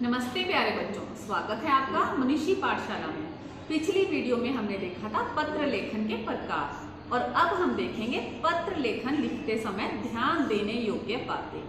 नमस्ते प्यारे बच्चों, स्वागत है आपका मनीषी पाठशाला में। पिछली वीडियो में हमने देखा था पत्र लेखन के प्रकार और अब हम देखेंगे पत्र लेखन लिखते समय ध्यान देने योग्य बातें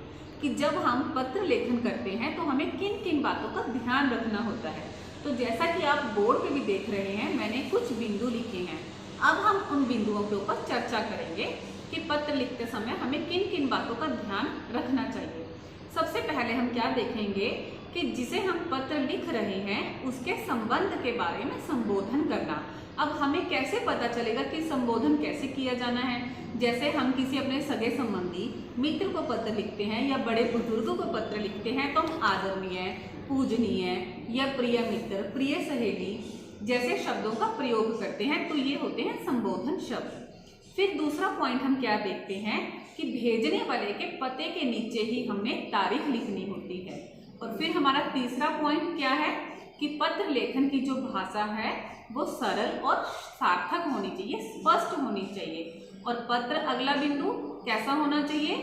कि जब हम पत्र लेखन करते हैं तो हमें किन किन बातों का ध्यान रखना होता है। तो जैसा कि आप बोर्ड पे भी देख रहे हैं, मैंने कुछ बिंदु लिखे हैं। अब हम उन बिंदुओं के ऊपर चर्चा करेंगे कि पत्र लिखते समय हमें किन किन बातों का ध्यान रखना चाहिए। सबसे पहले हम क्या देखेंगे कि जिसे हम पत्र लिख रहे हैं उसके संबंध के बारे में संबोधन करना। अब हमें कैसे पता चलेगा कि संबोधन कैसे किया जाना है। जैसे हम किसी अपने सगे संबंधी मित्र को पत्र लिखते हैं या बड़े बुजुर्गों को पत्र लिखते हैं तो हम आदरणीय, पूजनीय या प्रिय मित्र, प्रिय सहेली जैसे शब्दों का प्रयोग करते हैं, तो ये होते हैं संबोधन शब्द। फिर दूसरा पॉइंट हम क्या देखते हैं कि भेजने वाले के पते के नीचे ही हमने तारीख लिखनी होती है। और फिर हमारा तीसरा पॉइंट क्या है कि पत्र लेखन की जो भाषा है वो सरल और सार्थक होनी चाहिए, स्पष्ट होनी चाहिए। और पत्र, अगला बिंदु कैसा होना चाहिए,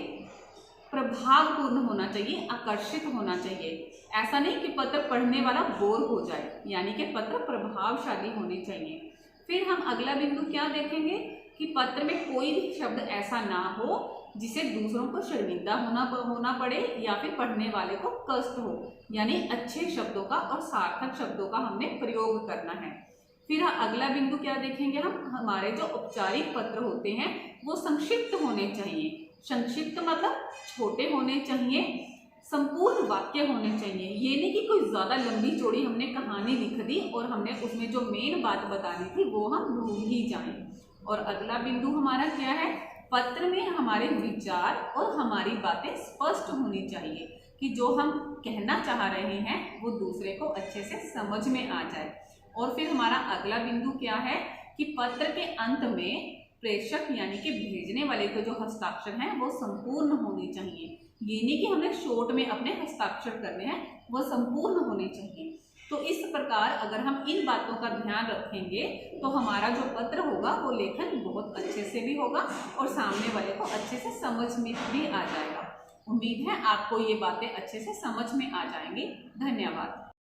प्रभावपूर्ण होना चाहिए, आकर्षित होना चाहिए। ऐसा नहीं कि पत्र पढ़ने वाला बोर हो जाए, यानी कि पत्र प्रभावशाली होने चाहिए। फिर हम अगला बिंदु क्या देखेंगे कि पत्र में कोई भी शब्द ऐसा ना हो जिसे दूसरों को शर्मिंदा होना पड़े या फिर पढ़ने वाले को कष्ट हो, यानी अच्छे शब्दों का और सार्थक शब्दों का हमने प्रयोग करना है। फिर अगला बिंदु क्या देखेंगे हम, हमारे जो औपचारिक पत्र होते हैं वो संक्षिप्त होने चाहिए। संक्षिप्त मतलब छोटे होने चाहिए, संपूर्ण वाक्य होने चाहिए। ये नहीं कि कोई ज्यादा लंबी चौड़ी हमने कहानी लिख दी और हमने उसमें जो मेन बात बतानी थी वो हम भूल ही जाएं। और अगला बिंदु हमारा क्या है, पत्र में हमारे विचार और हमारी बातें स्पष्ट होनी चाहिए कि जो हम कहना चाह रहे हैं वो दूसरे को अच्छे से समझ में आ जाए। और फिर हमारा अगला बिंदु क्या है कि पत्र के अंत में प्रेषक यानी कि भेजने वाले के जो हस्ताक्षर हैं वो संपूर्ण होने चाहिए। ये नहीं कि हमने शॉर्ट में अपने हस्ताक्षर करने हैं, वो संपूर्ण होने चाहिए। तो इस प्रकार अगर हम इन बातों का ध्यान रखेंगे तो हमारा जो पत्र होगा वो लेखन बहुत अच्छे से भी होगा और सामने वाले को अच्छे से समझ में भी आ जाएगा। उम्मीद है आपको ये बातें अच्छे से समझ में आ जाएंगी। धन्यवाद।